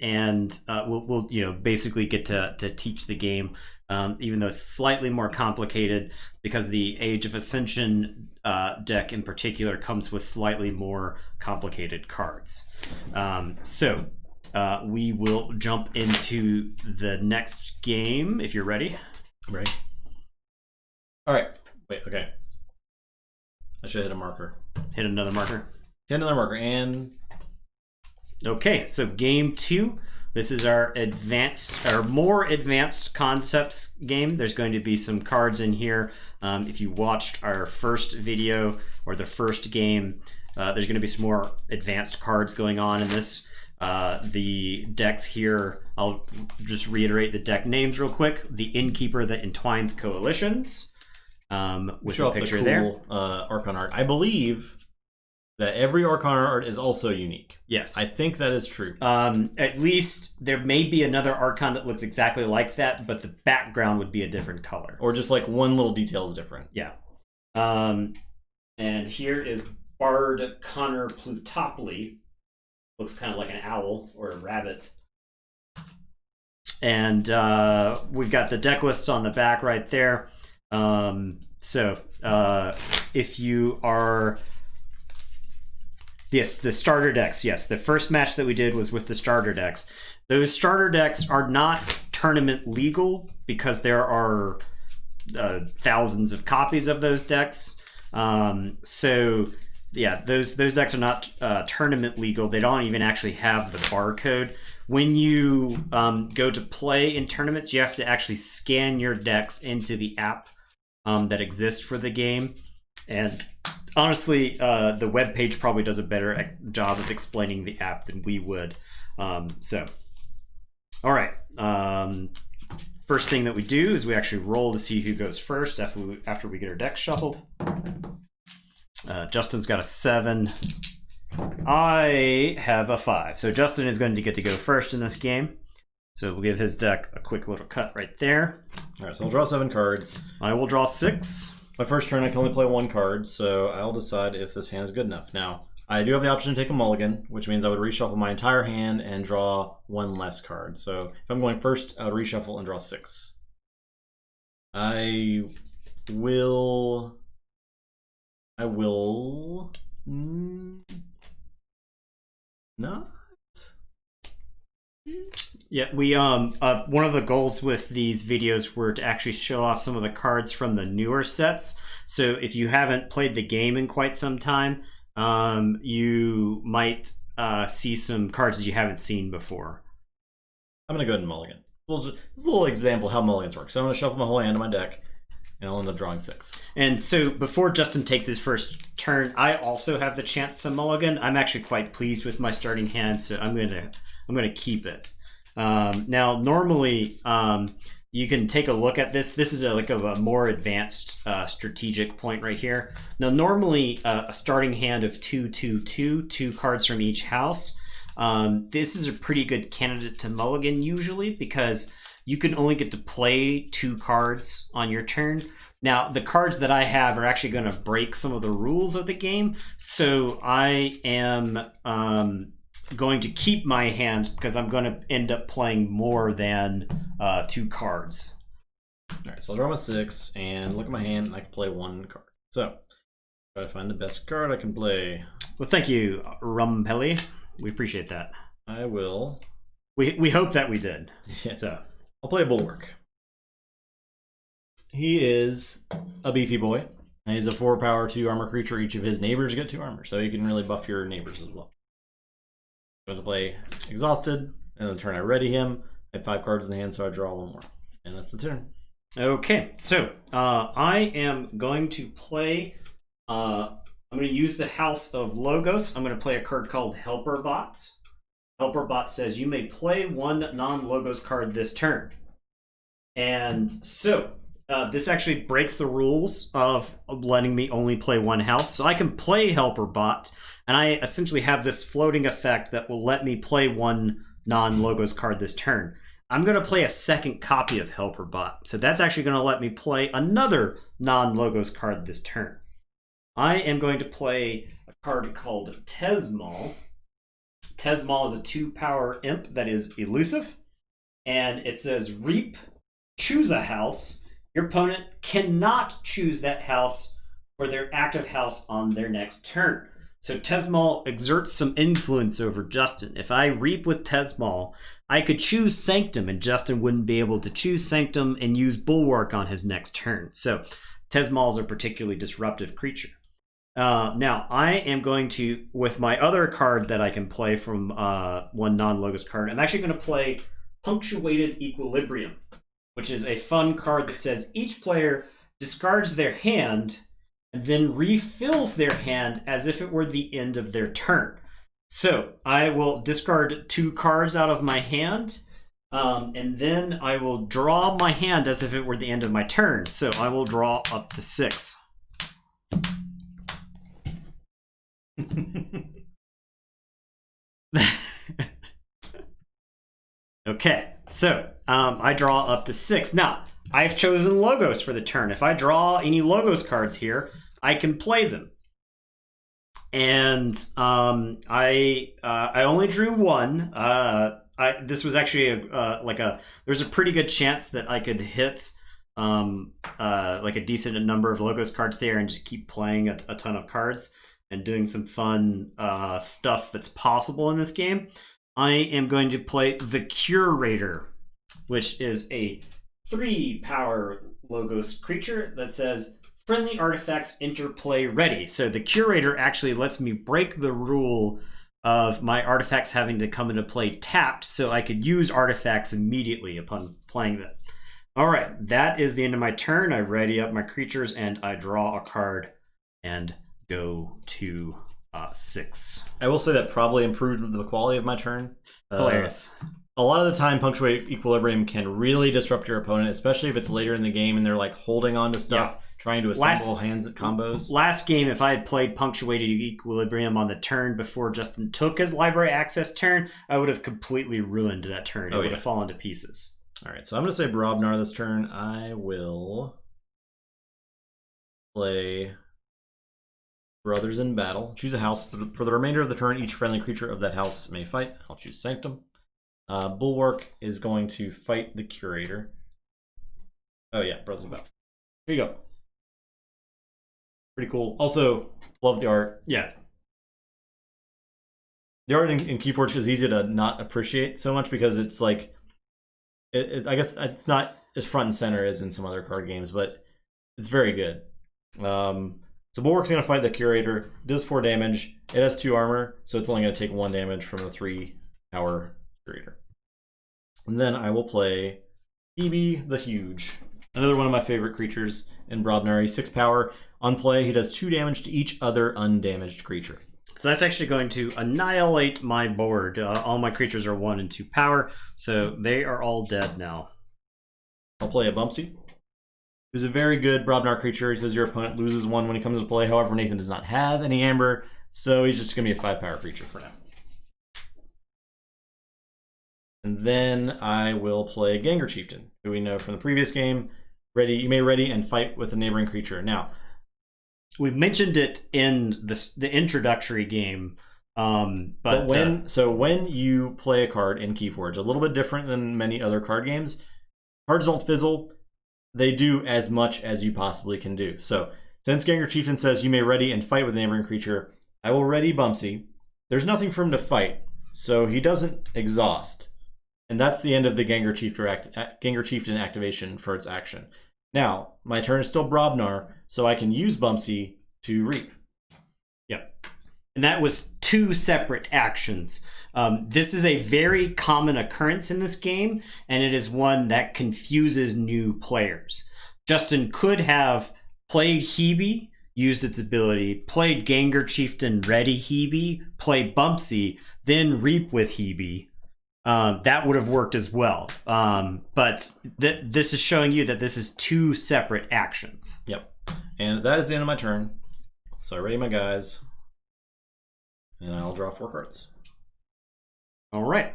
and we'll basically get to teach the game, even though it's slightly more complicated because the Age of Ascension deck in particular comes with slightly more complicated cards. So we will jump into the next game if you're ready. Ready. All right. Wait. Okay. I should hit a marker. Hit another marker. Hit another marker and. Okay, so game 2. This is our more advanced concepts game. There's going to be some cards in here. If you watched our first video or the first game, there's going to be some more advanced cards going on in this. The decks here, I'll just reiterate the deck names real quick. The Innkeeper that entwines coalitions, with a picture there. Archon art. I believe that every Archon art is also unique. Yes. I think that is true. At least there may be another Archon that looks exactly like that, but the background would be a different color. Or just like one little detail is different. Yeah. And here is Bard Connor Plutopoli. Looks kind of like an owl or a rabbit. And we've got the deck lists on the back right there. If you are... Yes, the starter decks. Yes, the first match that we did was with the starter decks. Those starter decks are not tournament legal because there are thousands of copies of those decks. Yeah, those decks are not tournament legal. They don't even actually have the barcode. When you go to play in tournaments, you have to actually scan your decks into the app that exists for the game. And honestly, the webpage probably does a better job of explaining the app than we would. All right. First thing that we do is we actually roll to see who goes first after we get our deck shuffled. Justin's got a 7. I have a 5. So Justin is going to get to go first in this game. So we'll give his deck a quick little cut right there. All right, so I'll draw 7 cards. I will draw 6. My first turn, I can only play 1 card, so I'll decide if this hand is good enough. Now, I do have the option to take a mulligan, which means I would reshuffle my entire hand and draw 1 less card. So if I'm going first, I would reshuffle and draw 6. I will not. Yeah, we one of the goals with these videos were to actually show off some of the cards from the newer sets. So if you haven't played the game in quite some time, you might see some cards that you haven't seen before. I'm gonna go ahead and mulligan. This is a little example of how mulligans work. So I'm gonna shuffle my whole hand to my deck, and I'll end up drawing 6. And so before Justin takes his first turn, I also have the chance to mulligan. I'm actually quite pleased with my starting hand, so I'm gonna keep it. Now, normally, you can take a look at this. This is a more advanced strategic point right here. Now, normally, a starting hand of 2 cards from each house. This is a pretty good candidate to mulligan usually because you can only get to play 2 cards on your turn. Now, the cards that I have are actually going to break some of the rules of the game, so I am going to keep my hand because I'm going to end up playing more than 2 cards. All right, so I'll draw my 6 and look at my hand, and I can play 1 card. So, try to find the best card I can play. Well, thank you, Rumpelli. We appreciate that. I will. We hope that we did. Yeah. So I'll play a Bulwark. He is a beefy boy. And he's a 4-power 2 armor creature. Each of his neighbors get 2 armor, so you can really buff your neighbors as well. I'm going to play Exhausted, and the turn I ready him. I have 5 cards in the hand, so I draw 1 more. And that's the turn. Okay, so I am going to play... I'm going to use the House of Logos. I'm going to play a card called Helper Bot. Helper Bot says you may play 1 non-Logos card this turn. And so this actually breaks the rules of letting me only play 1 house. So I can play Helper Bot, and I essentially have this floating effect that will let me play 1 non-Logos card this turn. I'm going to play a second copy of Helper Bot. So that's actually going to let me play another non-Logos card this turn. I am going to play a card called Tesmal. Tesmal is a 2-power imp that is elusive. And it says Reap, choose a house. Your opponent cannot choose that house for their active house on their next turn. So Tesmal exerts some influence over Justin. If I Reap with Tesmal, I could choose Sanctum, and Justin wouldn't be able to choose Sanctum and use Bulwark on his next turn. So Tesmal is a particularly disruptive creature. Now, I am going to, with my other card that I can play from one non-Logos card, I'm actually going to play Punctuated Equilibrium, which is a fun card that says each player discards their hand and then refills their hand as if it were the end of their turn. So I will discard 2 cards out of my hand, and then I will draw my hand as if it were the end of my turn. So I will draw up to 6. Okay, so I draw up to 6. Now, I've chosen Logos for the turn. If I draw any Logos cards here, I can play them. And I only drew 1. This was actually there's a pretty good chance that I could hit like a decent number of Logos cards there and just keep playing a ton of cards and doing some fun stuff that's possible in this game. I am going to play the Curator, which is a 3-power Logos creature that says friendly artifacts interplay ready. So the Curator actually lets me break the rule of my artifacts having to come into play tapped, so I could use artifacts immediately upon playing them. All right, that is the end of my turn. I ready up my creatures and I draw a card and go to 6. I will say that probably improved the quality of my turn. Hilarious. A lot of the time, Punctuate Equilibrium can really disrupt your opponent, especially if it's later in the game and they're like holding on to stuff, trying to assemble hands combos. Last game, if I had played Punctuated Equilibrium on the turn before Justin took his library access turn, I would have completely ruined that turn. It would have fallen to pieces. All right, so I'm going to say Brobnar this turn. I will play Brothers in Battle. Choose a house. For the remainder of the turn, each friendly creature of that house may fight. I'll choose Sanctum. Bulwark is going to fight the Curator. Oh yeah, Brothers in Battle. Here you go. Pretty cool. Also, love the art. Yeah. The art in Keyforge is easy to not appreciate so much because it's like, I guess it's not as front and center as in some other card games, but it's very good. So Bulwark's going to fight the Curator. It does 4 damage. It has 2 armor, so it's only going to take 1 damage from the 3-power Curator. And then I will play Phoebe the Huge. Another one of my favorite creatures in Brobnar. He's 6 power. On play, he does 2 damage to each other undamaged creature. So that's actually going to annihilate my board. All my creatures are 1 and 2 power, so they are all dead now. I'll play a Bumpsy, who's a very good Brobnar creature. He says your opponent loses 1 when he comes into play. However, Nathan does not have any amber, so he's just going to be a 5-power creature for now. And then I will play Ganger Chieftain, who we know from the previous game. You may ready and fight with a neighboring creature. Now, we mentioned it in the introductory game, but when you play a card in Keyforge, a little bit different than many other card games, cards don't fizzle. They do as much as you possibly can do. So since Ganger Chieftain says you may ready and fight with a neighboring creature, I will ready Bumpsy. There's nothing for him to fight, so he doesn't exhaust. And that's the end of the Ganger Chieftain activation for its action. Now, my turn is still Brobnar, so I can use Bumpsy to reap. Yep. And that was 2 separate actions. This is a very common occurrence in this game, and it is one that confuses new players. Justin could have played Hebe, used its ability, played Ganger Chieftain, ready Hebe, play Bumpsy, then reap with Hebe. That would have worked as well. But this is showing you that this is 2 separate actions. Yep. And that is the end of my turn. So I ready my guys. And I'll draw 4 cards. All right.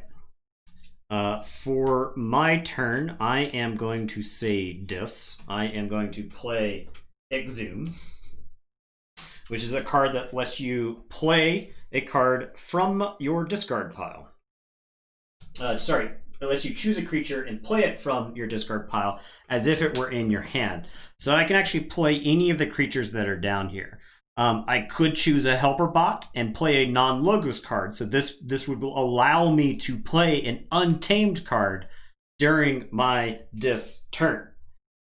For my turn, I am going to say this. I am going to play Exhume, which is a card that lets you play a card from your discard pile. Unless you choose a creature and play it from your discard pile as if it were in your hand. So I can actually play any of the creatures that are down here. I could choose a helper bot and play a non-logos card. So this would allow me to play an untamed card during my disc turn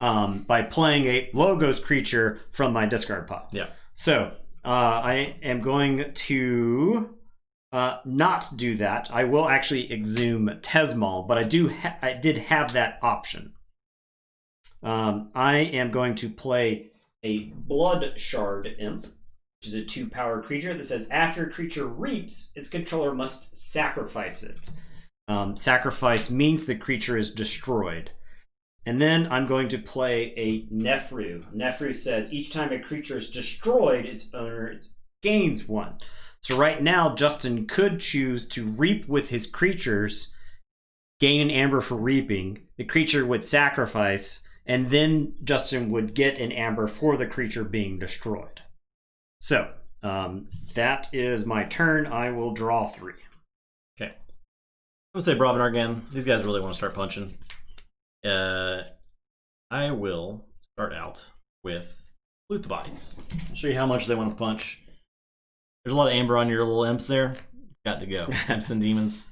by playing a logos creature from my discard pile. Yeah. So I am going to not do that. I will actually exhume Tesmal, but I did have that option. I am going to play a Blood Shard Imp, which is a 2-power creature that says after a creature reaps, its controller must sacrifice it. Sacrifice means the creature is destroyed. And then I'm going to play a Nefru. Nefru says each time a creature is destroyed, its owner gains 1. So right now, Justin could choose to reap with his creatures, gain an amber for reaping. The creature would sacrifice, and then Justin would get an amber for the creature being destroyed. So that is my turn. I will draw 3. Okay. I'm gonna say Bravinar again. These guys really want to start punching. I will start out with Loot the Bodies. Show you how much they want to punch. There's a lot of amber on your little imps there. Got to go. Imps and demons.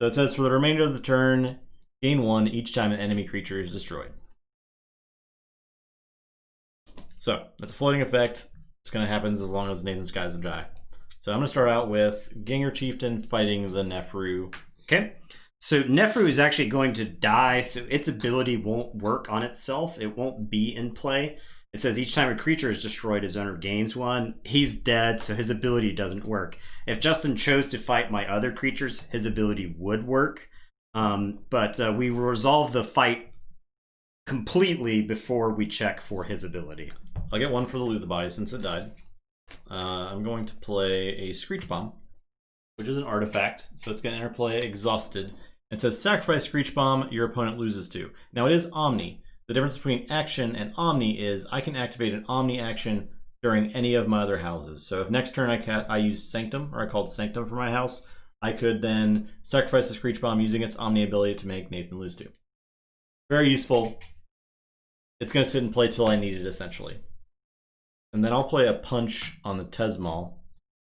So it says for the remainder of the turn, gain 1 each time an enemy creature is destroyed. So that's a floating effect. It's going to happen as long as Nathan's guys die. So I'm going to start out with Ginger Chieftain fighting the Nefru. Okay. So Nefru is actually going to die, so its ability won't work on itself. It won't be in play. It says each time a creature is destroyed, his owner gains 1. He's dead, so his ability doesn't work. If Justin chose to fight my other creatures, his ability would work. But we resolve the fight completely before we check for his ability. I'll get 1 for the Loot the Body since it died. I'm going to play a Screech Bomb, which is an artifact, so it's going to interplay Exhausted. It says sacrifice Screech Bomb, your opponent loses 2. Now it is Omni. The difference between action and Omni is I can activate an Omni action during any of my other houses. So if next turn I use Sanctum, or I called Sanctum for my house, I could then sacrifice the Screech Bomb using its Omni ability to make Nathan lose 2. Very useful. It's going to sit and play till I need it, essentially. And then I'll play a Punch on the Tesmal.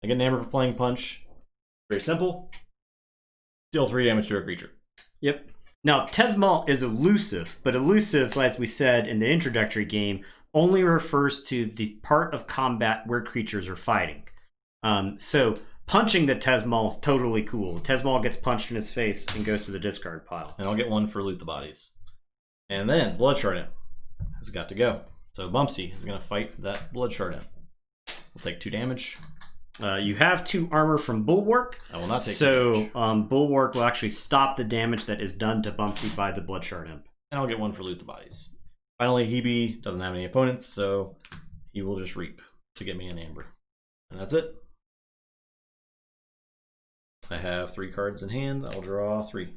I get an amber for playing Punch. Very simple. Deal 3 damage to a creature. Yep. Now, Tesmal is elusive, but elusive, as we said in the introductory game, only refers to the part of combat where creatures are fighting. So punching the Tesmal is totally cool. Tesmal gets punched in his face and goes to the discard pile. And I'll get 1 for Loot the Bodies. And then Blood Shard Imp has got to go. So Bumpsy is going to fight that Blood Shard Imp. We'll take 2 damage. You have 2 armor from Bulwark. I will not take so Bulwark will actually stop the damage that is done to Bumpsy by the Blood Shard Imp. And I'll get 1 for Loot the Bodies. Finally, Hebe doesn't have any opponents, so he will just reap to get me an amber. And that's it. I have 3 cards in hand. I'll draw 3.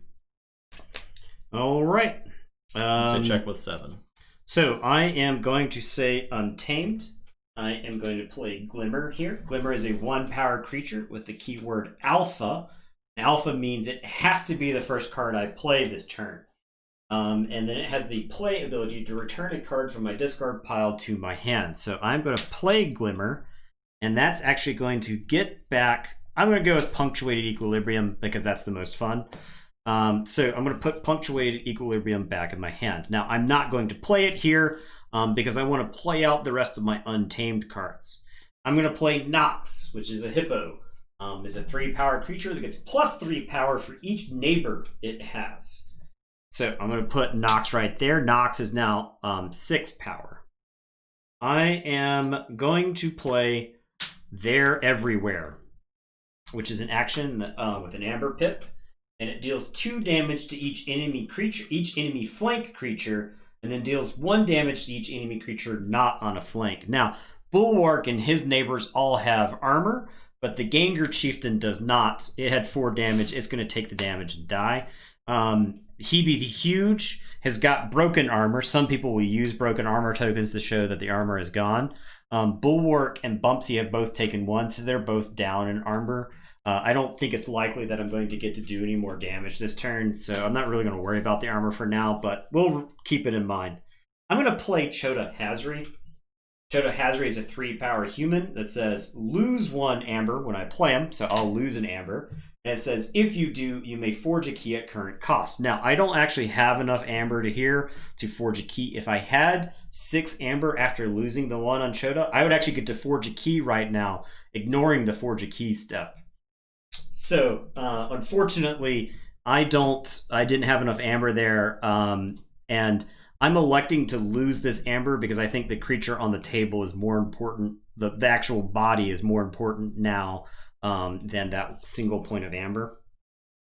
All right. So check with 7. So I am going to say Untamed. I am going to play Glimmer here. Glimmer is a 1-power creature with the keyword Alpha. Alpha means it has to be the first card I play this turn. And then it has the play ability to return a card from my discard pile to my hand. So I'm going to play Glimmer, and that's actually going to get back... I'm going to go with Punctuated Equilibrium because that's the most fun. So I'm going to put Punctuated Equilibrium back in my hand. Now, I'm not going to play it here because I want to play out the rest of my Untamed cards. I'm going to play Nox, which is a hippo. Is a 3-power creature that gets plus 3 power for each neighbor it has. So I'm going to put Nox right there. Nox is now 6 power. I am going to play They're Everywhere, which is an action with an Amber Pip. And it deals 2 damage to each enemy creature, each enemy flank creature, and then deals 1 damage to each enemy creature not on a flank. Now, Bulwark and his neighbors all have armor, but the Ginger Chieftain does not. It had 4 damage. It's going to take the damage and die. Hebe the Huge has got broken armor. Some people will use broken armor tokens to show that the armor is gone. Bulwark and Bumpsy have both taken 1, so they're both down in armor. I don't think it's likely that I'm going to get to do any more damage this turn, so I'm not really going to worry about the armor for now, but we'll keep it in mind. I'm going to play Chota Hazri. Chota Hazri is a 3-power human that says, lose 1 amber when I play him, so I'll lose an amber. And it says, if you do, you may forge a key at current cost. Now, I don't actually have enough amber to forge a key. If I had 6 amber after losing the 1 on Chota, I would actually get to forge a key right now, ignoring the forge a key step. So, unfortunately, I didn't have enough amber there, and I'm electing to lose this amber because I think the creature on the table is more important. The actual body is more important now than that single point of amber.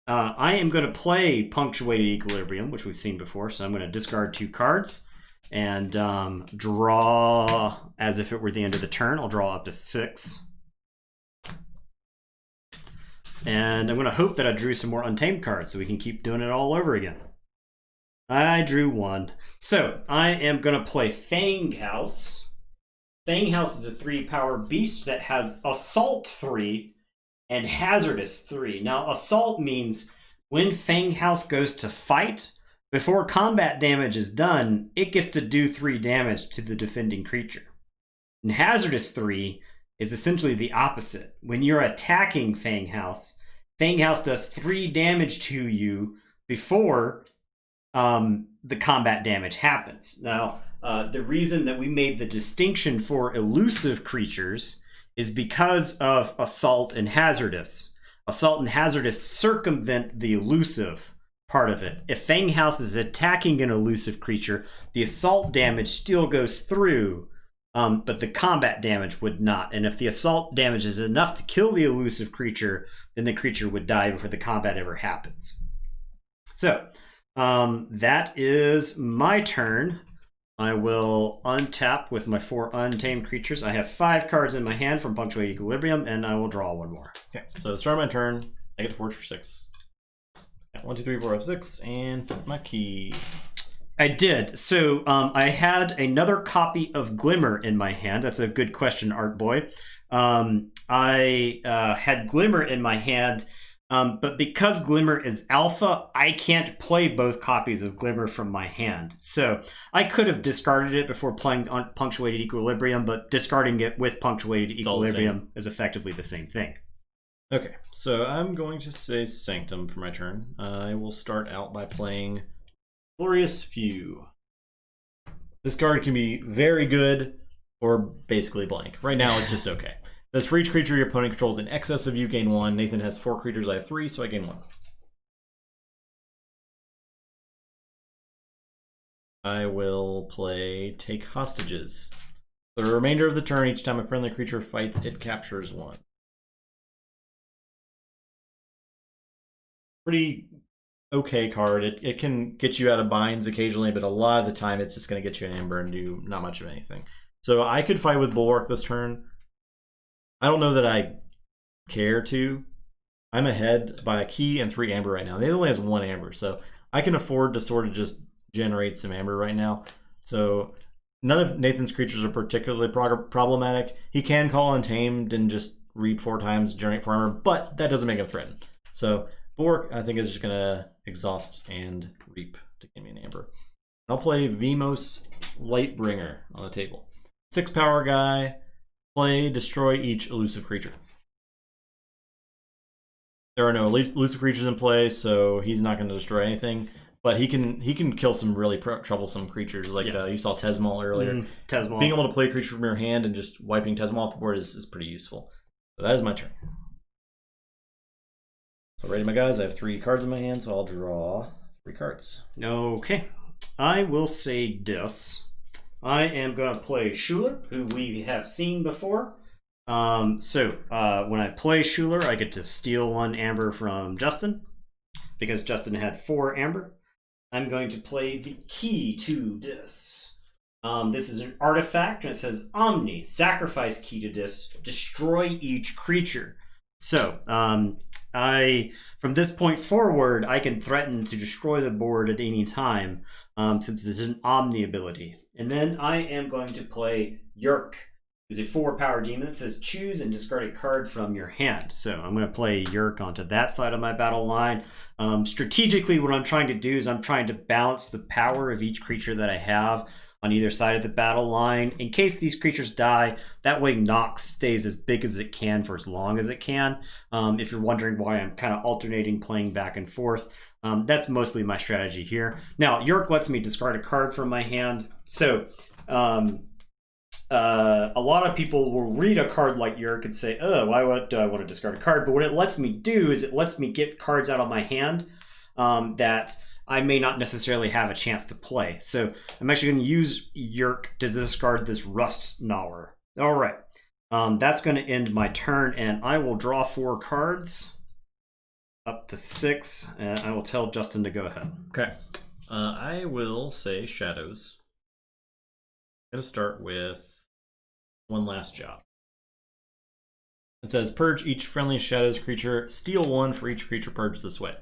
I am going to play Punctuated Equilibrium, which we've seen before, so I'm going to discard 2 cards and draw as if it were the end of the turn. I'll draw up to 6. And I'm going to hope that I drew some more Untamed cards so we can keep doing it all over again. I drew 1. So, I am going to play Fanged House. Fanged House is a 3-power beast that has Assault 3 and Hazardous 3. Now, Assault means when Fanged House goes to fight, before combat damage is done, it gets to do 3 damage to the defending creature. And Hazardous 3 is essentially the opposite. When you're attacking Fanged House does 3 damage to you before the combat damage happens. Now, the reason that we made the distinction for elusive creatures is because of Assault and Hazardous. Assault and Hazardous circumvent the elusive part of it. If Fanged House is attacking an elusive creature, the assault damage still goes through, but the combat damage would not. And if the assault damage is enough to kill the elusive creature, then the creature would die before the combat ever happens. So, that is my turn. I will untap with my 4 untamed creatures. I have 5 cards in my hand from Punctuated Equilibrium, and I will draw 1 more. Okay, so to start my turn, I get to forge for 6. 1, 2, 3, 4, 5, 6, and put my key. I did. So I had another copy of Glimmer in my hand. That's a good question, Art Boy. I had Glimmer in my hand, but because Glimmer is alpha, I can't play both copies of Glimmer from my hand. So I could have discarded it before playing Punctuated Equilibrium, but discarding it with Punctuated Equilibrium is effectively the same thing. Okay, so I'm going to say Sanctum for my turn. I will start out by playing Glorious Few. This card can be very good or basically blank. Right now it's just okay. That's for each creature your opponent controls in excess of you, gain 1. Nathan has 4 creatures, I have 3, so I gain 1. I will play Take Hostages. For the remainder of the turn, each time a friendly creature fights, it captures 1. Pretty okay card. It can get you out of binds occasionally, but a lot of the time it's just going to get you an amber and do not much of anything. So I could fight with Bulwark this turn. I don't know that I care to. I'm ahead by a key and 3 amber right now. He only has 1 amber, so I can afford to sort of just generate some amber right now. So none of Nathan's creatures are particularly problematic. He can call Untamed and just read 4 times, generate 4 amber, but that doesn't make him threatened. So Bulwark, I think, is just going to exhaust and reap to give me an amber. I'll play Vemos Lightbringer on the table. 6 power guy. Play destroy each elusive creature. There are no elusive creatures in play, so he's not going to destroy anything. But he can kill some really troublesome creatures, like you saw Tesmal earlier. Tesmal. Being able to play a creature from your hand and just wiping Tesmal off the board is pretty useful. So that is my turn. So ready, my guys. I have 3 cards in my hand, so I'll draw 3 cards. Okay. I will say this. I am going to play Schuler, who we have seen before. When I play Schuler, I get to steal 1 amber from Justin, because Justin had 4 amber. I'm going to play the Key to Dis. This is an artifact, and it says Omni, sacrifice Key to Dis, destroy each creature. So, from this point forward, I can threaten to destroy the board at any time, since it's an Omni ability. And then I am going to play Yerk, who's a 4-power demon that says choose and discard a card from your hand. So I'm going to play Yerk onto that side of my battle line. Strategically, what I'm trying to do is I'm trying to balance the power of each creature that I have on either side of the battle line. In case these creatures die, that way Nox stays as big as it can for as long as it can. If you're wondering why I'm kind of alternating playing back and forth, that's mostly my strategy here. Now, Yerk lets me discard a card from my hand. So a lot of people will read a card like Yerk and say, oh, why do I want to discard a card? But what it lets me do is it lets me get cards out of my hand that I may not necessarily have a chance to play. So I'm actually going to use Yerk to discard this Rust Gnawer. All right. That's going to end my turn, and I will draw 4 cards up to 6, and I will tell Justin to go ahead. Okay. I will say Shadows. I'm going to start with one last job. It says purge each friendly Shadows creature, steal 1 for each creature purged this way.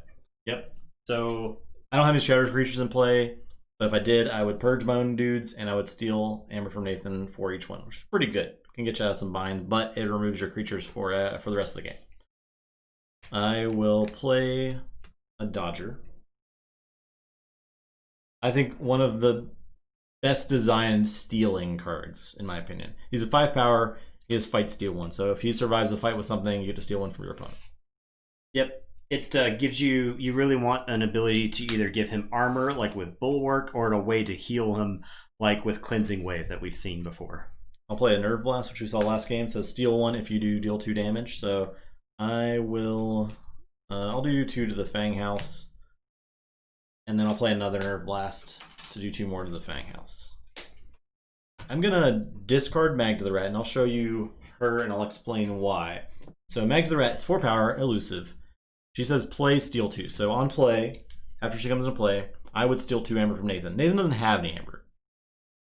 Yep. So I don't have any Shadows creatures in play, but if I did, I would purge my own dudes and I would steal Amber from Nathan for each one, which is pretty good. Can get you out of some binds, but it removes your creatures for the rest of the game. I will play a Dodger. I think one of the best designed stealing cards, in my opinion. He's a 5-power. He has fight steal 1. So if he survives a fight with something, you get to steal 1 from your opponent. Yep. It gives you really want an ability to either give him armor, like with Bulwark, or a way to heal him, like with Cleansing Wave that we've seen before. I'll play a Nerve Blast, which we saw last game. It says steal 1 if you do deal 2 damage. So I will, I'll do 2 to the Fang House, and then I'll play another Nerve Blast to do 2 more to the Fang House. I'm gonna discard Mag to the Rat, and I'll show you her, and I'll explain why. So Mag to the Rat is 4-power, elusive. She says play steal 2. So on play, after she comes into play, I would steal 2 Amber from Nathan. Nathan doesn't have any Amber.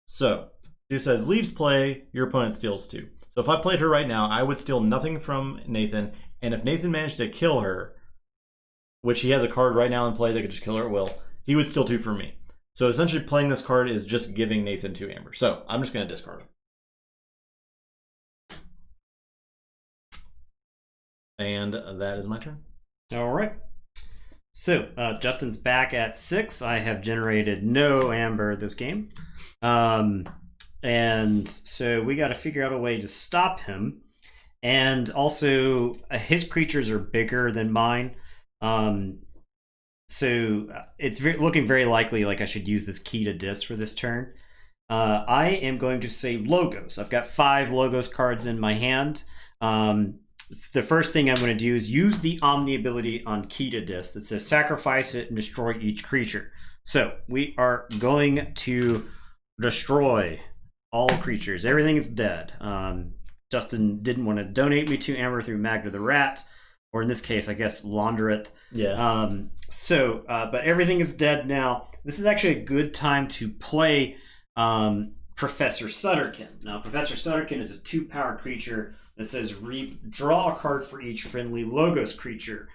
So she says leaves play, your opponent steals 2. So if I played her right now, I would steal nothing from Nathan, and if Nathan managed to kill her, which he has a card right now in play that could just kill her at will, he would steal 2 from me. So essentially playing this card is just giving Nathan 2 Amber. So I'm just going to discard her. And that is my turn. All right. So Justin's back at 6. I have generated no Amber this game. And so we got to figure out a way to stop him. And also, his creatures are bigger than mine. So it's looking very likely like I should use this key to dis for this turn. I am going to say Logos. I've got 5 Logos cards in my hand. The first thing I'm going to do is use the Omni ability on Key to Dis that says sacrifice it and destroy each creature. So we are going to destroy all creatures. Everything is dead. Justin didn't want to donate me 2 Amber through Magda the Rat, or in this case, I guess, launder it. Yeah. But everything is dead now. This is actually a good time to play Professor Sutterkin. Now, Professor Sutterkin is a 2-power creature that says draw a card for each friendly Logos creature.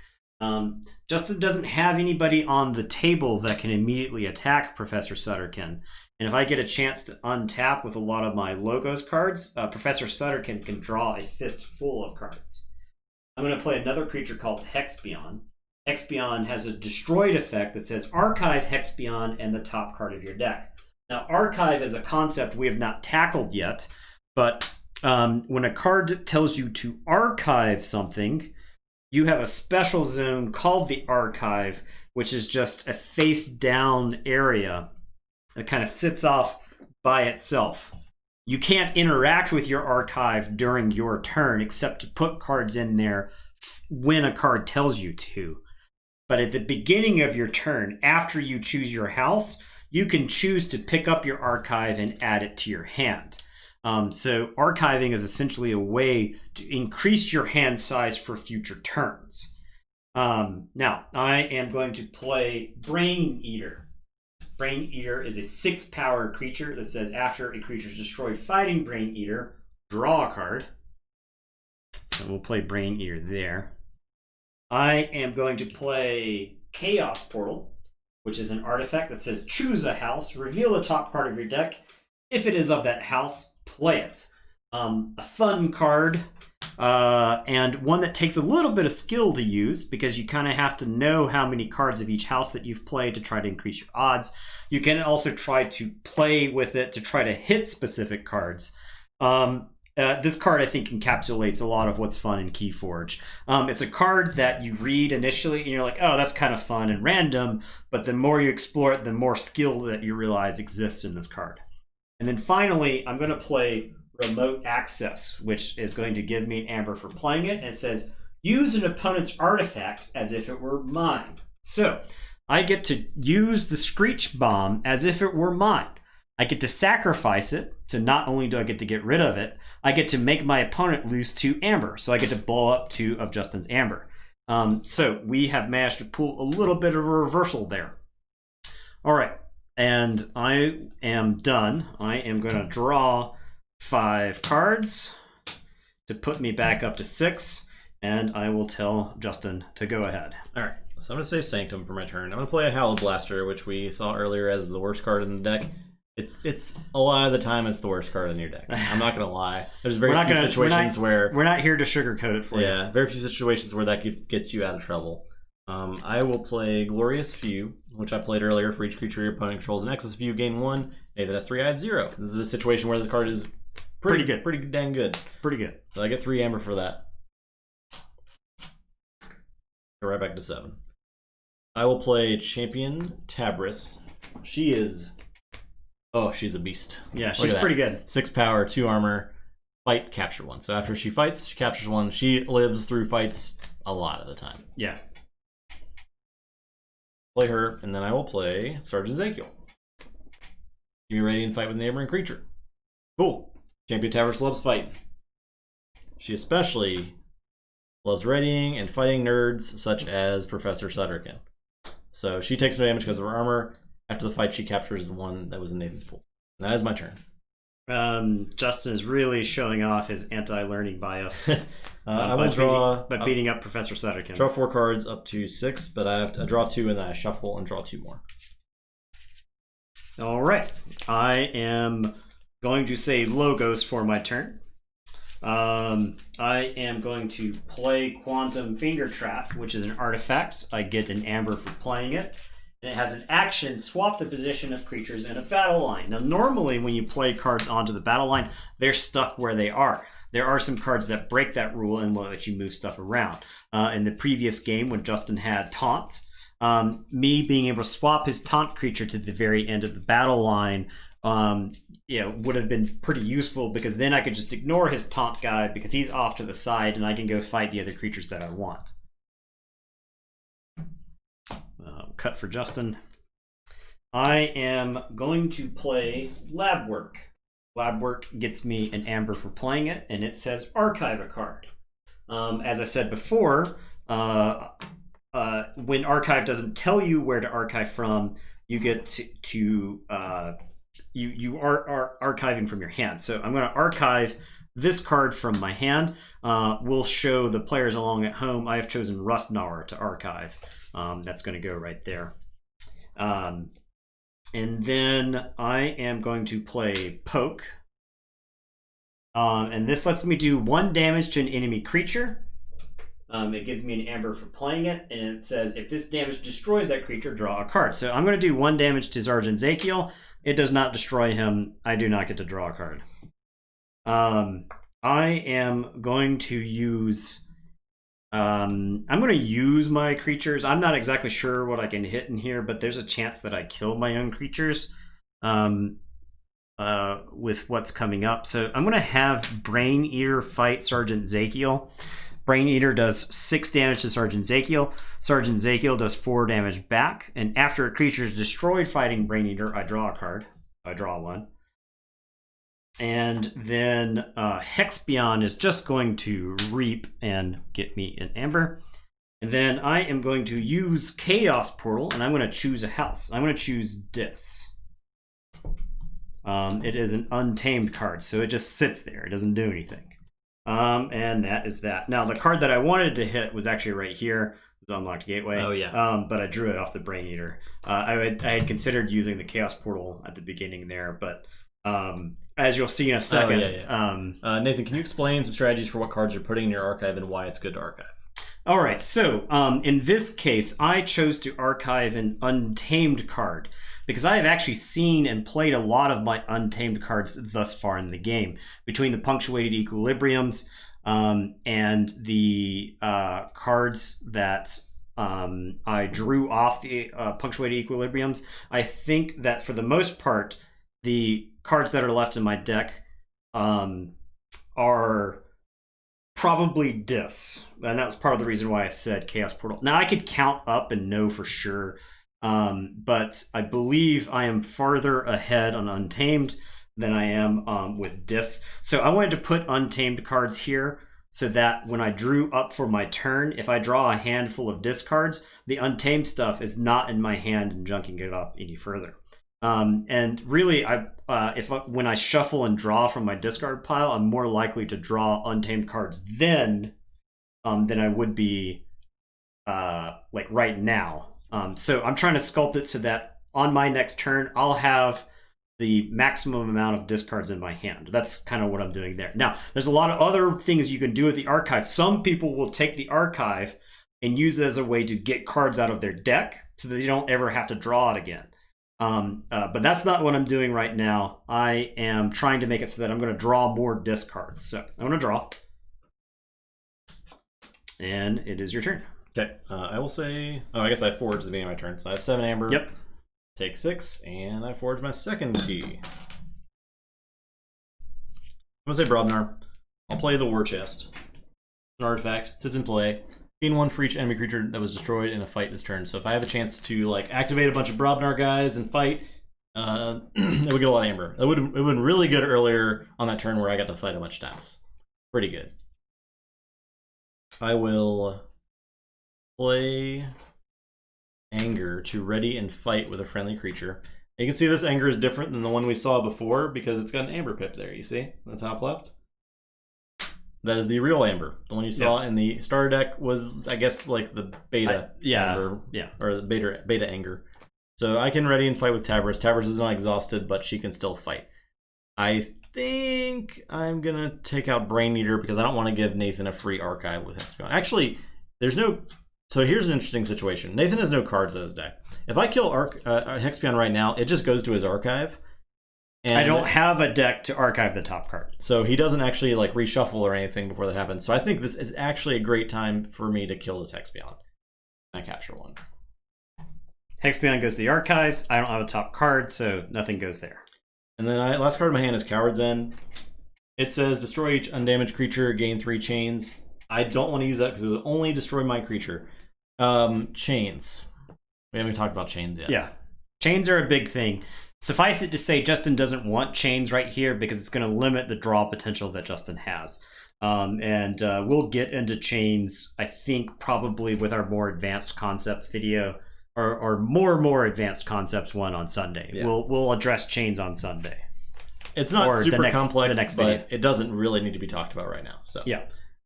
Justin doesn't have anybody on the table that can immediately attack Professor Sutterkin. And if I get a chance to untap with a lot of my Logos cards, Professor Sutterkin can draw a fistful of cards. I'm going to play another creature called Hexbion. Hexbion has a destroyed effect that says archive Hexbion and the top card of your deck. Now, archive is a concept we have not tackled yet, but when a card tells you to archive something, you have a special zone called the archive, which is just a face down area that kind of sits off by itself. You can't interact with your archive during your turn except to put cards in there when a card tells you to. But at the beginning of your turn, after you choose your house, you can choose to pick up your archive and add it to your hand. So archiving is essentially a way to increase your hand size for future turns. Now, I am going to play Brain Eater. Brain Eater is a 6-power creature that says after a creature is destroyed fighting Brain Eater, draw a card. So we'll play Brain Eater there. I am going to play Chaos Portal, which is an artifact that says choose a house, reveal the top card of your deck. If it is of that house, play it. A fun card, and one that takes a little bit of skill to use because you kind of have to know how many cards of each house that you've played to try to increase your odds. You can also try to play with it to try to hit specific cards. This card, I think, encapsulates a lot of what's fun in Keyforge. It's a card that you read initially, and you're like, oh, that's kind of fun and random, but the more you explore it, the more skill that you realize exists in this card. And then finally, I'm going to play Remote Access, which is going to give me an amber for playing it. And it says, use an opponent's artifact as if it were mine. So I get to use the Screech Bomb as if it were mine. I get to sacrifice it, so not only do I get to get rid of it, I get to make my opponent lose 2 amber. So I get to blow up 2 of Justin's amber. So we have managed to pull a little bit of a reversal there. All right, and I am done. I am going to draw 5 cards to put me back up to 6, and I will tell Justin to go ahead. All right, so I'm going to say Sanctum for my turn. I'm going to play a Howl Blaster, which we saw earlier as the worst card in the deck. It's a lot of the time it's the worst card in your deck. I'm not gonna lie. There's very few situations where we're not here to sugarcoat it for you. Yeah, very few situations where that gets you out of trouble. I will play Glorious Few, which I played earlier. For each creature your opponent controls in excess of you, gain 1. Hey, that has 3. I have 0. This is a situation where this card is pretty good, pretty dang good, pretty good. So I get 3 amber for that. Go right back to 7. I will play Champion Tabris. She is. Oh, she's a beast. Yeah, she's pretty good. 6 power, 2 armor, fight, capture 1. So after she fights, she captures 1. She lives through fights a lot of the time. Yeah. Play her, and then I will play Sergeant Ezekiel. You ready and fight with a neighboring creature. Cool. Champion Tabris loves fight. She especially loves readying and fighting nerds such as Professor Sutterkin. So she takes no damage because of her armor. After the fight, she captures the one that was in Nathan's pool. And that is my turn. Justin is really showing off his anti-learning bias. I will draw... But beating up Professor Sutterkin. Draw 4 cards up to 6, but I have to draw 2 and then I shuffle and draw 2 more. All right. I am going to say Logos for my turn. I am going to play Quantum Finger Trap, which is an artifact. I get an amber for playing it. And it has an action, swap the position of creatures in a battle line. Now, normally when you play cards onto the battle line, they're stuck where they are. There are some cards that break that rule and will let you move stuff around. In the previous game, when Justin had Taunt, me being able to swap his Taunt creature to the very end of the battle line would have been pretty useful, because then I could just ignore his Taunt guy because he's off to the side and I can go fight the other creatures that I want. Cut for Justin. I am going to play Lab Work. Lab Work gets me an amber for playing it, and it says archive a card. As I said before, when archive doesn't tell you where to archive from, you get you are archiving from your hand. So I'm going to archive this card from my hand. We'll show the players along at home. I have chosen Rustgnawer to archive. That's going to go right there. And then I am going to play Poke. And this lets me do 1 damage to an enemy creature. It gives me an amber for playing it. And it says, if this damage destroys that creature, draw a card. So I'm going to do 1 damage to Sergeant Ezekiel. It does not destroy him. I do not get to draw a card. I am going to use... I'm going to use my creatures. I'm not exactly sure what I can hit in here, but there's a chance that I kill my own creatures with what's coming up. So I'm going to have Brain Eater fight Sergeant Ezekiel. Brain Eater does 6 damage to Sergeant Ezekiel. Sergeant Ezekiel does 4 damage back. And after a creature is destroyed fighting Brain Eater, I draw a card. I draw 1. And then Hexbion is just going to reap and get me an amber. And then I am going to use Chaos Portal, and I'm going to choose a house. I'm going to choose Dis. It is an untamed card, so it just sits there. It doesn't do anything. And that is that. Now, the card that I wanted to hit was actually right here. It was Unlocked Gateway. Oh, yeah. But I drew it off the Brain Eater. I had considered using the Chaos Portal at the beginning there, but as you'll see in a second. Nathan, can you explain some strategies for what cards you're putting in your archive and why it's good to archive? All right, so in this case, I chose to archive an Untamed card because I have actually seen and played a lot of my Untamed cards thus far in the game. Between the Punctuated Equilibriums and the cards that I drew off the Punctuated Equilibriums, I think that for the most part, the cards that are left in my deck are probably Dis, and that's part of the reason why I said Chaos Portal. Now I could count up and know for sure, but I believe I am farther ahead on Untamed than I am with Dis. So I wanted to put Untamed cards here so that when I drew up for my turn, if I draw a handful of Dis cards, the Untamed stuff is not in my hand and junking it up any further. And really, when I shuffle and draw from my discard pile, I'm more likely to draw Untamed cards than I would be like right now. So I'm trying to sculpt it so that on my next turn, I'll have the maximum amount of discards in my hand. That's kind of what I'm doing there. Now, there's a lot of other things you can do with the archive. Some people will take the archive and use it as a way to get cards out of their deck so that they don't ever have to draw it again. But that's not what I'm doing right now. I am trying to make it so that I'm going to draw more discards. So I'm going to draw. And it is your turn. Okay. I will say... Oh, I guess I forged the beginning of my turn. So I have 7 amber. Yep. Take 6, and I forge my second key. I'm going to say Brobnar. I'll play the War Chest. An artifact. Sits in play. Gain 1 for each enemy creature that was destroyed in a fight this turn. So if I have a chance to like activate a bunch of Brobnar guys and fight, it would get a lot of amber. It would have been really good earlier on that turn where I got to fight a bunch of times. Pretty good. I will play Anger to ready and fight with a friendly creature. You can see this Anger is different than the one we saw before because it's got an Amber pip there, you see? On the top left. That is the real Amber. The one you saw in the starter deck was, I guess, like the beta Amber. Yeah. Or the beta Anger. So I can ready and fight with Tabris. Tabris is not exhausted, but she can still fight. I think I'm going to take out Brain Eater because I don't want to give Nathan a free archive with Hexion. Actually, there's no... So here's an interesting situation. Nathan has no cards in his deck. If I kill Hexion right now, it just goes to his archive. And I don't have a deck to archive the top card. So he doesn't actually like reshuffle or anything before that happens. So I think this is actually a great time for me to kill this Hexion. I capture one. Hexion goes to the archives. I don't have a top card, so nothing goes there. And then last card in my hand is Coward's End. It says destroy each undamaged creature, gain 3 chains. I don't want to use that because it will only destroy my creature. Chains. We haven't talked about chains yet. Yeah. Chains are a big thing. Suffice it to say, Justin doesn't want chains right here because it's going to limit the draw potential that Justin has. And we'll get into chains, I think, probably with our more advanced concepts video, or more advanced concepts one on Sunday. Yeah. We'll address chains on Sunday. It's not super complex, but it doesn't really need to be talked about right now. So yeah,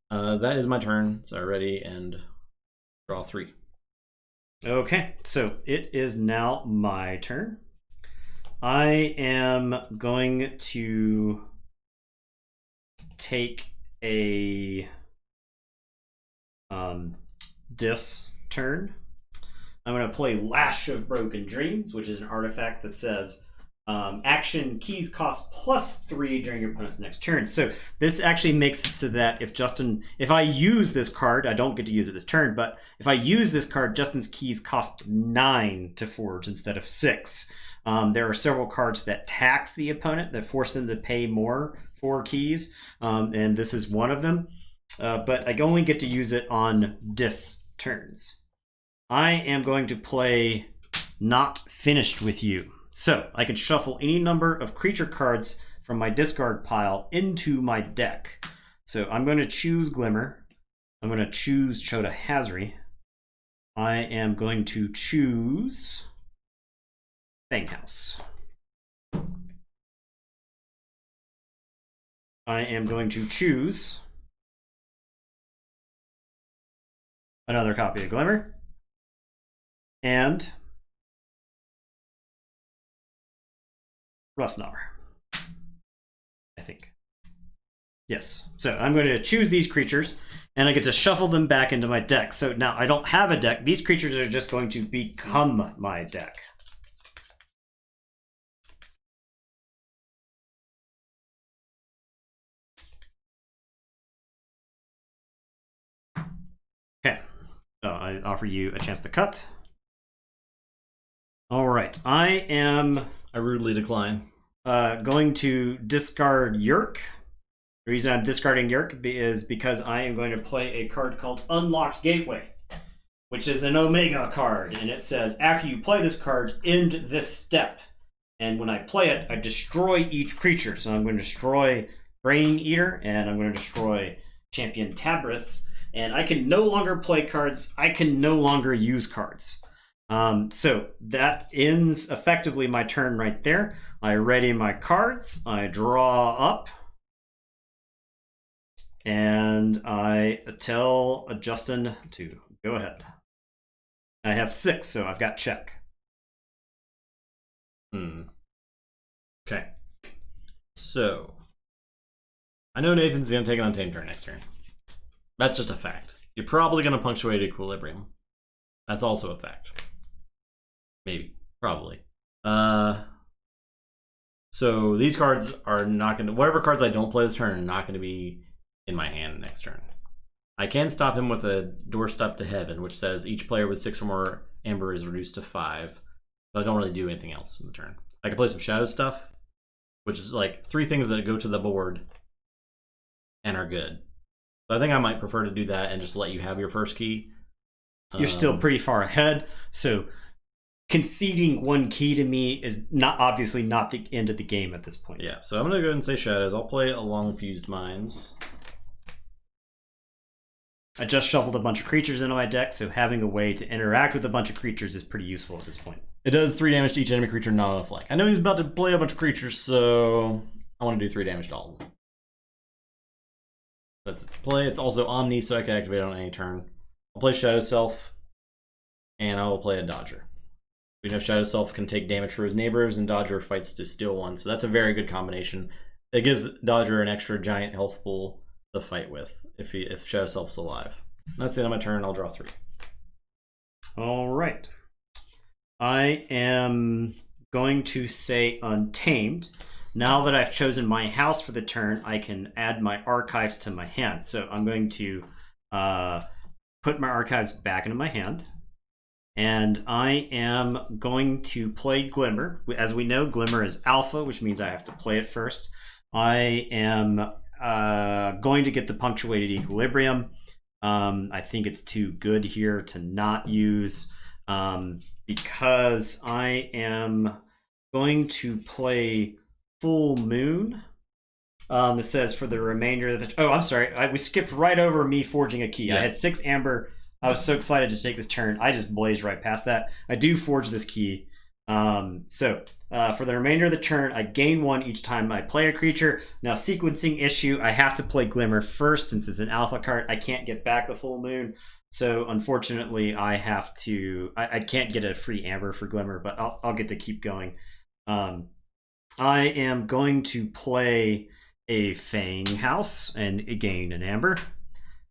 that is my turn. So ready and draw 3. Okay, so it is now my turn. I am going to take a Dis turn. I'm going to play Lash of Broken Dreams, which is an artifact that says action keys cost +3 during your opponent's next turn. So this actually makes it so that if I use this card, I don't get to use it this turn, but if I use this card, Justin's keys cost 9 to forge instead of 6. There are several cards that tax the opponent, that force them to pay more for keys, and this is one of them. But I only get to use it on Dis turns. I am going to play Not Finished With You. So I can shuffle any number of creature cards from my discard pile into my deck. So I'm going to choose Glimmer. I'm going to choose Chota Hazri. I am going to choose Fanghouse. I am going to choose another copy of Glimmer, and Rustnar, I think. Yes. So I'm going to choose these creatures, and I get to shuffle them back into my deck. So now I don't have a deck. These creatures are just going to become my deck. Okay. So I offer you a chance to cut. All right. I rudely decline. Going to discard Yerk. The reason I'm discarding Yerk is because I am going to play a card called Unlocked Gateway, which is an Omega card, and it says after you play this card, end this step. And when I play it, I destroy each creature. So I'm going to destroy Brain Eater, and I'm going to destroy Champion Tabris, and I can no longer play cards. I can no longer use cards. So that ends effectively my turn right there. I ready my cards. I draw up. And I tell Justin to go ahead. I have 6, so I've got check. Okay. So, I know Nathan's going to take an Untamed turn next turn. That's just a fact. You're probably going to punctuate Equilibrium. That's also a fact. Maybe. Probably. So, these cards are not going to... Whatever cards I don't play this turn are not going to be in my hand next turn. I can stop him with a Doorstep to Heaven, which says each player with 6 or more Amber is reduced to 5. But I don't really do anything else in the turn. I can play some Shadow stuff, which is like 3 things that go to the board and are good. So I think I might prefer to do that and just let you have your first key. You're still pretty far ahead, so conceding 1 key to me is obviously not the end of the game at this point. Yeah, so I'm going to go ahead and say Shadows. I'll play Along Fused Minds. I just shuffled a bunch of creatures into my deck, so having a way to interact with a bunch of creatures is pretty useful at this point. It does 3 damage to each enemy creature not on a flank. I know he's about to play a bunch of creatures, so I want to do 3 damage to all of them. That's its play. It's also Omni, so I can activate it on any turn. I'll play Shadow Self, and I will play a Dodger. We know Shadow Self can take damage for his neighbors, and Dodger fights to steal 1, so that's a very good combination. It gives Dodger an extra giant health pool to fight with if Shadow Self's alive. That's the end of my turn. I'll draw 3. All right. I am going to say Untamed. Now that I've chosen my house for the turn, I can add my archives to my hand. So I'm going to put my archives back into my hand. And I am going to play Glimmer. As we know, Glimmer is alpha, which means I have to play it first. I am going to get the punctuated Equilibrium. I think it's too good here to not use because I am going to play Full Moon. It says for the remainder of the... Oh, I'm sorry. We skipped right over me forging a key. Yeah. I had 6 amber. I was so excited to take this turn. I just blazed right past that. I do forge this key. So for the remainder of the turn, I gain 1 each time I play a creature. Now, sequencing issue, I have to play Glimmer first since it's an alpha card. I can't get back the Full Moon. So unfortunately, I have to... I can't get a free amber for Glimmer, but I'll get to keep going. I am going to play a Fang House and gain an amber.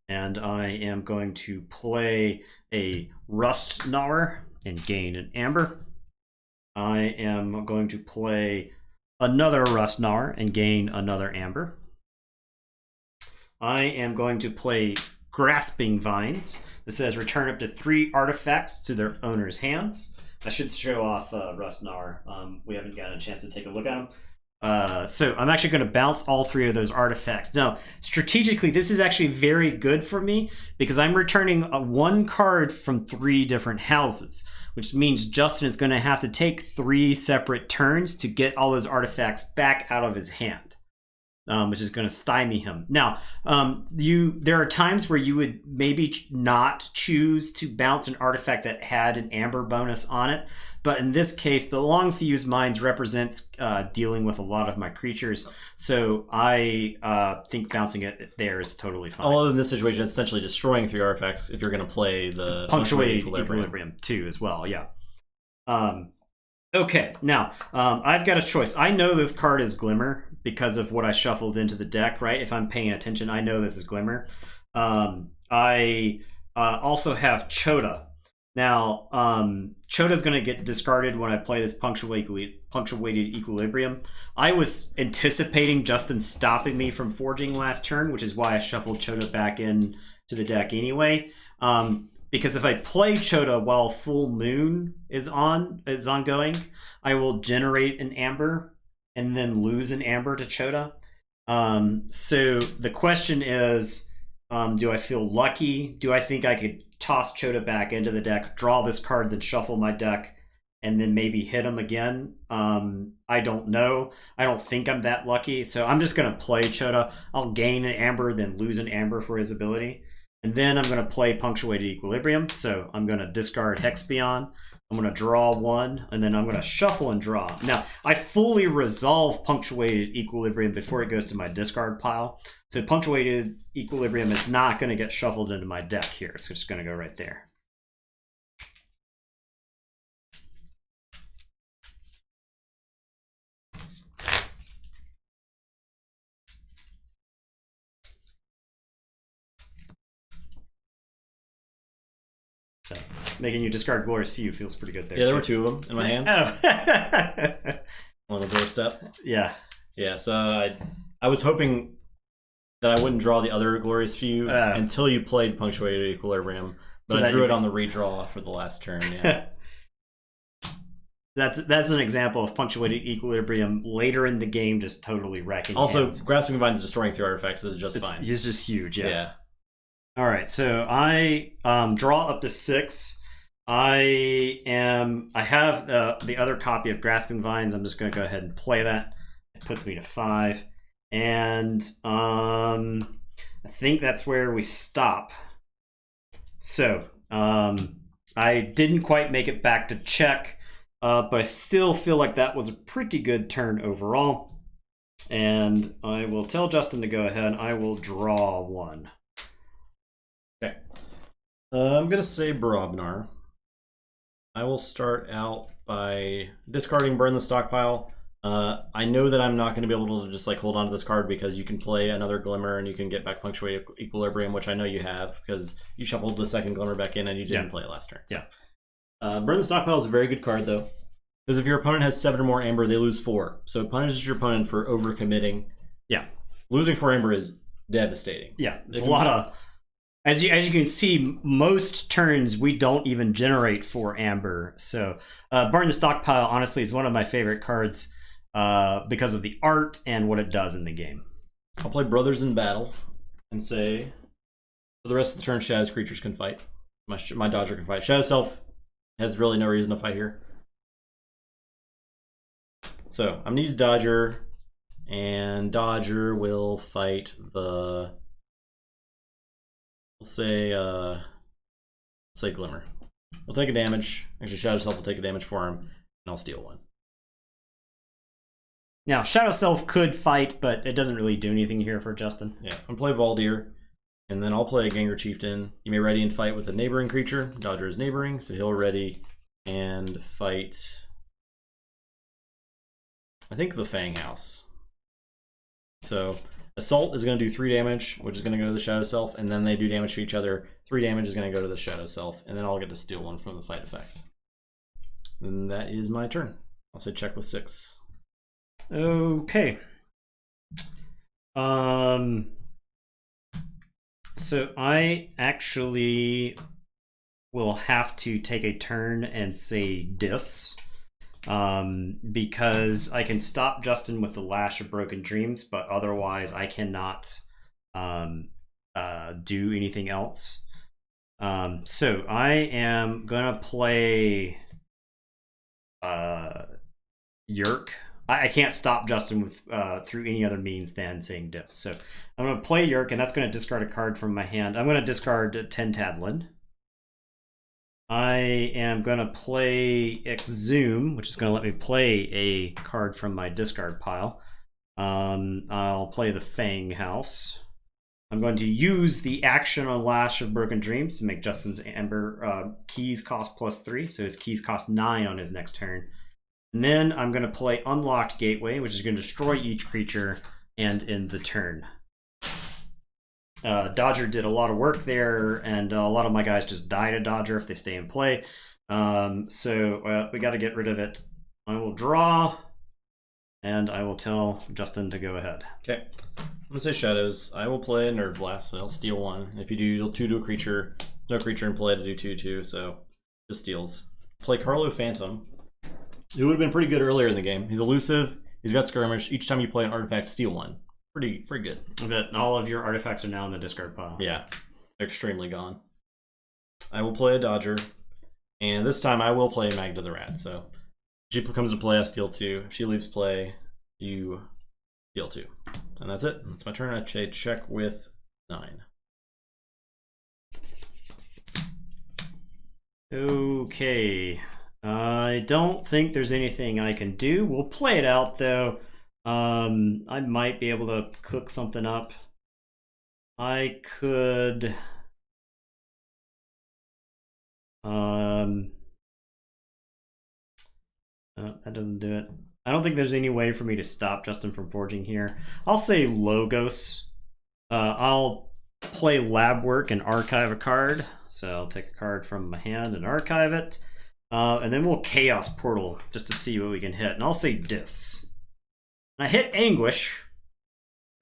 And I am going to play a Rust Gnawer and gain an amber. I am going to play another Rust Gnawer and gain another amber. I am going to play Grasping Vines. This says return up to 3 artifacts to their owner's hands. I should show off Rust Gnawer. We haven't gotten a chance to take a look at them. So I'm actually going to bounce all 3 of those artifacts. Now, strategically, this is actually very good for me because I'm returning 1 card from 3 different houses, which means Justin is going to have to take 3 separate turns to get all those artifacts back out of his hand. which is going to stymie him. Now, there are times where you would maybe not choose to bounce an artifact that had an amber bonus on it, but in this case, the long fuse mines represents dealing with a lot of my creatures, so I think bouncing it there is totally fine. Although in this situation, it's essentially destroying 3 artifacts if you're going to play the punctuated equilibrium too, as well. Yeah. Okay, now I've got a choice. I know this card is Glimmer because of what I shuffled into the deck, right? If I'm paying attention, I know this is Glimmer. I also have Chota. Now, Chota's going to get discarded when I play this punctuated equilibrium. I was anticipating Justin stopping me from forging last turn, which is why I shuffled Chota back in to the deck anyway. Because if I play Chota while Full Moon is ongoing, I will generate an Amber and then lose an Amber to Chota. So the question is, do I feel lucky? Do I think I could toss Chota back into the deck, draw this card, then shuffle my deck, and then maybe hit him again? I don't know. I don't think I'm that lucky. So I'm just going to play Chota. I'll gain an Amber, then lose an Amber for his ability. And then I'm going to play Punctuated Equilibrium. So I'm going to discard Hexbion. I'm going to draw 1, and then I'm going to shuffle and draw. Now, I fully resolve Punctuated Equilibrium before it goes to my discard pile. So Punctuated Equilibrium is not going to get shuffled into my deck here. It's just going to go right there. So, making you discard Glorious Few feels pretty good there. Yeah, there were 2 of them in my hand. Oh. On the doorstep. Yeah. Yeah, so I was hoping that I wouldn't draw the other Glorious Few until you played Punctuated Equilibrium. But so I drew it on the redraw for the last turn, yeah. That's an example of Punctuated Equilibrium later in the game just totally wrecking Also, hands. Grasping Vines destroying 3 artifacts is just fine. It's just huge, yeah. All right, so I draw up to 6. I have the other copy of Grasping Vines. I'm just going to go ahead and play that. It puts me to 5, and I think that's where we stop. So I didn't quite make it back to check, but I still feel like that was a pretty good turn overall. And I will tell Justin to go ahead. I will draw 1. Okay. I'm going to say Brobnar. I will start out by discarding Burn the Stockpile. I know that I'm not going to be able to just like hold on to this card because you can play another Glimmer and you can get back Punctuated Equilibrium, which I know you have because you shuffled the second Glimmer back in and you didn't play it last turn. So. Yeah. Burn the Stockpile is a very good card though, because if your opponent has 7 or more Amber, they lose 4. So it punishes your opponent for overcommitting. Yeah. Losing 4 Amber is devastating. Yeah, it's a lot of... As you can see, most turns we don't even generate 4 Amber. So Burn the Stockpile, honestly, is one of my favorite cards because of the art and what it does in the game. I'll play Brothers in Battle and say, for the rest of the turn, Shadow's creatures can fight. My Dodger can fight. Shadow Self has really no reason to fight here. So I'm going to use Dodger, and Dodger will fight the... We'll say Glimmer. We'll take a damage. Actually, Shadow Self will take a damage for him, and I'll steal 1. Now, Shadow Self could fight, but it doesn't really do anything here for Justin. Yeah, I'm going to play Valdir, and then I'll play a Ganger Chieftain. You may ready and fight with a neighboring creature. Dodger is neighboring, so he'll ready and fight, I think, the Fang House. So... Assault is going to do 3 damage, which is going to go to the Shadow Self, and then they do damage to each other. 3 damage is going to go to the Shadow Self, and then I'll get to steal 1 from the fight effect. And that is my turn. I'll say check with 6. Okay. So I actually will have to take a turn and say Dis. Because I can stop Justin with the Lash of Broken Dreams, but otherwise I cannot do anything else. So I am gonna play Yerk. I can't stop Justin with through any other means than saying dis. So I'm going to play Yerk, and that's going to discard a card from my hand. I'm going to discard Tentadlin. I am going to play Exhume, which is going to let me play a card from my discard pile. I'll play the Fang House. I'm going to use the action on Lash of Broken Dreams to make Justin's Amber keys cost +3, so his keys cost 9 on his next turn. And then I'm going to play Unlocked Gateway, which is going to destroy each creature and end the turn. Dodger did a lot of work there, and a lot of my guys just die to Dodger if they stay in play. So we got to get rid of it. I will draw, and I will tell Justin to go ahead. Okay. I'm going to say Shadows. I will play a Nerve Blast, so I'll steal 1. If you do, you'll 2 to a creature. No creature in play to do 2/2, so just steals. Play Carlo Phantom. It would have been pretty good earlier in the game. He's elusive. He's got Skirmish. Each time you play an artifact, steal 1. Pretty good. But all of your artifacts are now in the discard pile. Yeah, they're extremely gone. I will play a Dodger, and this time I will play Magda the Rat. So if she comes to play, I steal 2. If she leaves play, you steal 2. And that's it. That's my turn. I check with 9. Okay. I don't think there's anything I can do. We'll play it out, though. I might be able to cook something up. I could... that doesn't do it. I don't think there's any way for me to stop Justin from forging here. I'll say Logos. I'll play Lab Work and archive a card. So I'll take a card from my hand and archive it. And then we'll Chaos Portal just to see what we can hit. And I'll say Dis. And I hit Anguish.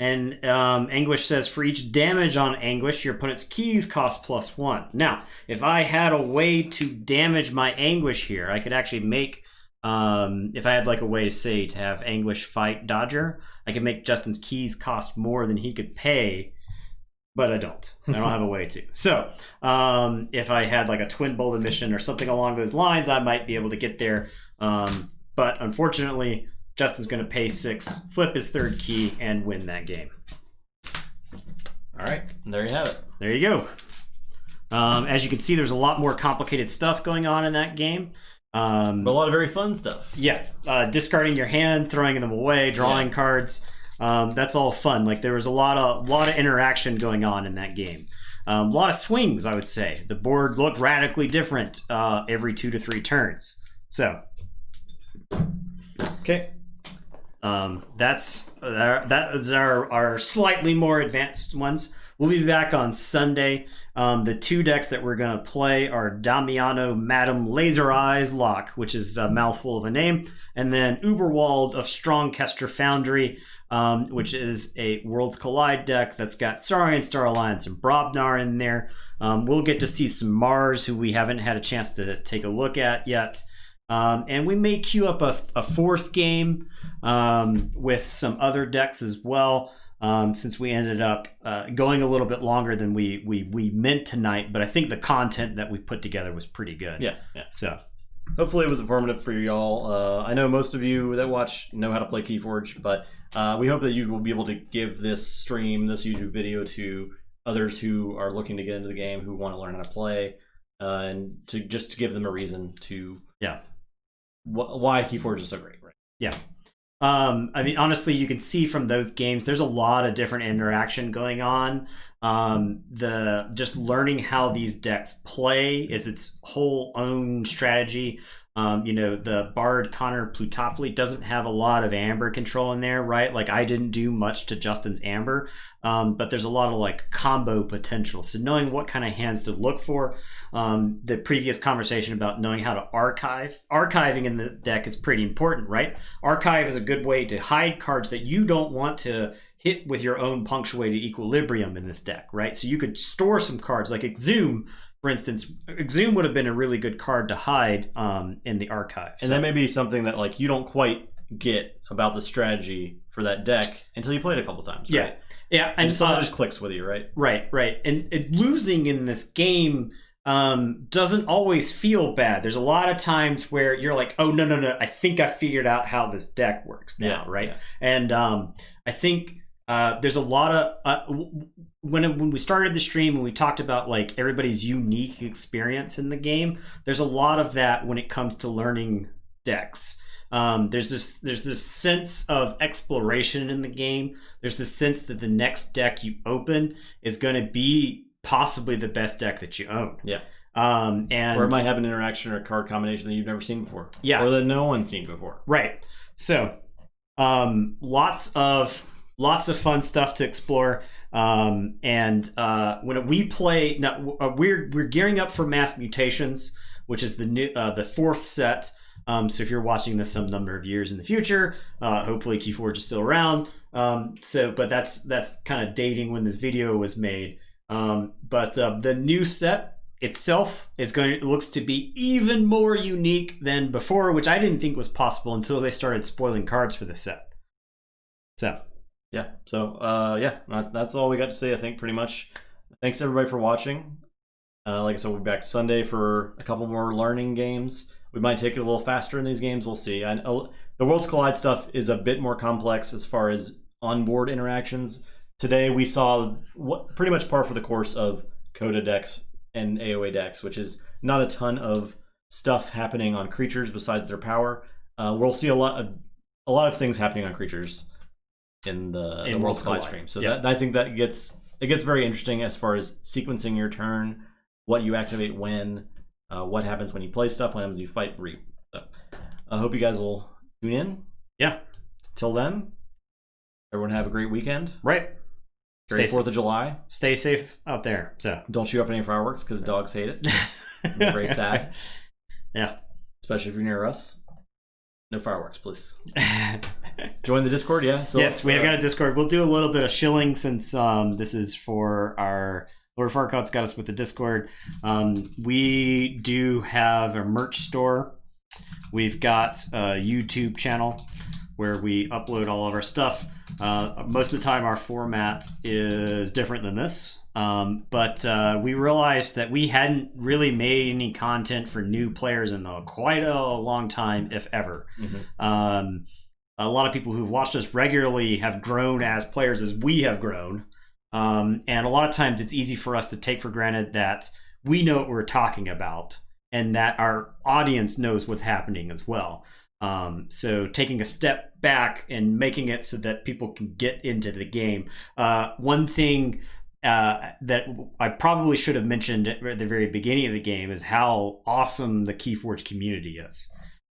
And Anguish says for each damage on Anguish, your opponent's keys cost +1. Now, if I had a way to damage my Anguish here, I could actually make, if I had like a way to say to have Anguish fight Dodger, I could make Justin's keys cost more than he could pay. But I don't. I don't have a way to. So if I had like a Twin Bolt mission or something along those lines, I might be able to get there. But unfortunately, Justin's going to pay 6, flip his 3rd key, and win that game. All right. There you have it. There you go. As you can see, there's a lot more complicated stuff going on in that game. But a lot of very fun stuff. Yeah. Discarding your hand, throwing them away, drawing cards. That's all fun. Like there was a lot of interaction going on in that game. A lot of swings, I would say. The board looked radically different every 2 to 3 turns. So, okay, that is our slightly more advanced ones. We'll be back on Sunday. The 2 decks that we're going to play are Damiano Madam Laser Eyes Lock, which is a mouthful of a name, and then Uberwald of Strongkester Foundry, which is a Worlds Collide deck that's got Saurian Star Alliance and Brobnar in there. We'll get to see some Mars, who we haven't had a chance to take a look at yet. And we may queue up a 4th game with some other decks as well, since we ended up going a little bit longer than we meant tonight. But I think the content that we put together was pretty good. Yeah. So hopefully it was informative for y'all. I know most of you that watch know how to play Keyforge, but we hope that you will be able to give this stream, this YouTube video, to others who are looking to get into the game, who want to learn how to play, and to give them a reason to why Keyforge is so great, right? Yeah. I mean, honestly, you can see from those games, there's a lot of different interaction going on. Just learning how these decks play is its whole own strategy. The Bard Connor Plutopoli doesn't have a lot of Amber control in there, right? Like I didn't do much to Justin's Amber, but there's a lot of like combo potential. So knowing what kind of hands to look for, the previous conversation about knowing how to archiving in the deck is pretty important, right? Archive is a good way to hide cards that you don't want to hit with your own punctuated equilibrium in this deck, right? So you could store some cards like Exhume. For instance, Exhume would have been a really good card to hide in the archive. And that may be something that like you don't quite get about the strategy for that deck until you play it a couple times, right? Yeah. And so it just clicks with you, right? Right. And losing in this game, doesn't always feel bad. There's a lot of times where you're like, oh, no, I think I figured out how this deck works now, right? Yeah. And I think there's a lot of when we started the stream and we talked about like everybody's unique experience in the game, there's a lot of that when it comes to learning decks. There's this sense of exploration in the game. There's this sense that the next deck you open is going to be possibly the best deck that you own. Yeah. And or it might have an interaction or a card combination that you've never seen before. Yeah. Or that no one's seen before. Right. So, lots of fun stuff to explore. And when we play now, we're gearing up for Mass Mutations, which is the new the 4th set. So if you're watching this some number of years in the future, hopefully Keyforge is still around. But that's kind of dating when this video was made. But the new set itself looks to be even more unique than before, which I didn't think was possible until they started spoiling cards for the set. So yeah. That's all we got to say, I think, pretty much. Thanks everybody for watching. Like I said, we'll be back Sunday for a couple more learning games. We might take it a little faster in these games. We'll see. The Worlds Collide stuff is a bit more complex as far as onboard interactions. Today we saw pretty much par for the course of Coda decks and AOA decks, which is not a ton of stuff happening on creatures besides their power. We'll see a lot of things happening on creatures in the Worlds Collide stream. So I think that it gets very interesting as far as sequencing your turn, what you activate when. What happens when you play stuff, what happens when you fight Reap. So I hope you guys will tune in. Yeah. Till then, everyone have a great weekend. Right. Great 4th of July. Stay safe out there. So don't shoot off any fireworks because dogs hate it. They're very sad. Yeah. Especially if you're near us. No fireworks, please. Join the Discord, yeah? So yes, we have got a Discord. We'll do a little bit of shilling since this is for our... Lord Farcott's got us with the Discord. We do have a merch store. We've got a YouTube channel where we upload all of our stuff. Most of the time our format is different than this. But we realized that we hadn't really made any content for new players in quite a long time, if ever. Mm-hmm. A lot of people who've watched us regularly have grown as players as we have grown. And a lot of times it's easy for us to take for granted that we know what we're talking about and that our audience knows what's happening as well. So taking a step back and making it so that people can get into the game. One thing that I probably should have mentioned at the very beginning of the game is how awesome the Keyforge community is.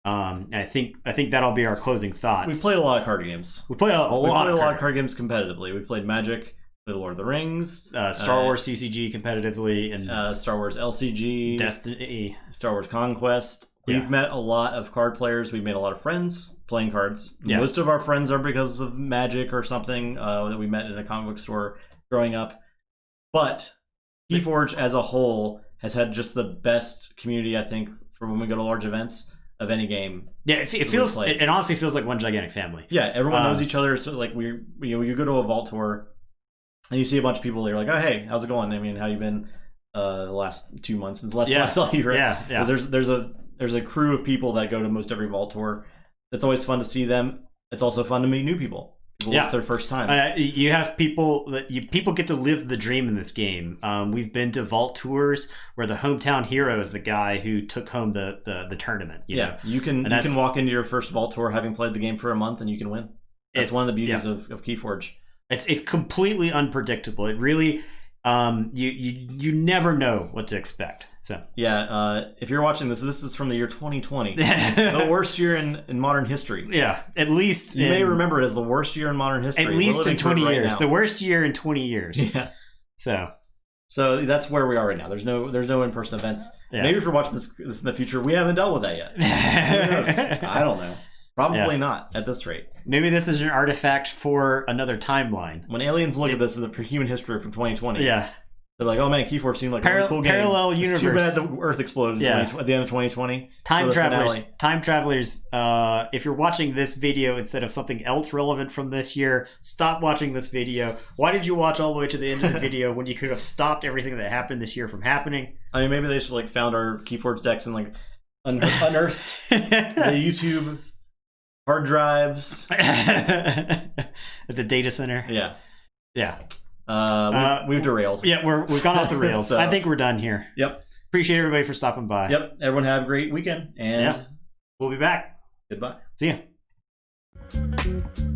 I think that'll be our closing thought. We played a lot of card games. We played a lot of card games competitively. We played Magic. The Lord of the Rings, Star Wars CCG competitively, and Star Wars LCG, Destiny, Star Wars Conquest. We've met a lot of card players. We've made a lot of friends playing cards. Yeah. Most of our friends are because of Magic or something that we met in a comic book store growing up. But Keyforge as a whole has had just the best community, I think, for when we go to large events of any game. Yeah, it feels. It honestly feels like one gigantic family. Yeah, everyone knows each other. So like you go to a vault tour. And you see a bunch of people, you're like, oh, hey, how's it going? I mean, how you been the last 2 months since the last time I saw you, right? Yeah. Because there's a crew of people that go to most every vault tour. It's always fun to see them. It's also fun to meet new people. It's their first time. You have people people get to live the dream in this game. We've been to vault tours where the hometown hero is the guy who took home the tournament. You know? You can walk into your first vault tour having played the game for a month and you can win. That's one of the beauties of Keyforge. It's completely unpredictable. It really you never know what to expect. So if you're watching this is from the year 2020, the worst year in modern history. Yeah, at least you may remember it as the worst year in modern history. At least in 20 years, the worst year in 20 years. Yeah. So that's where we are right now. There's no in-person events. Yeah. Maybe if you're watching this in the future, we haven't dealt with that yet. Who knows? I don't know. Probably not at this rate. Maybe this is an artifact for another timeline. When aliens look at this as a human history from 2020, They're like, oh man, Keyforge seemed like a really cool game. Parallel universe. It's too bad the Earth exploded at the end of 2020. Time travelers, if you're watching this video instead of something else relevant from this year, stop watching this video. Why did you watch all the way to the end of the video when you could have stopped everything that happened this year from happening? I mean, maybe they just like found our Keyforge decks and like unearthed the YouTube hard drives at the data center. Yeah. We've derailed. Yeah, we've gone off the rails. So, I think we're done here. Yep. Appreciate everybody for stopping by. Yep. Everyone have a great weekend, and we'll be back. Goodbye. See ya.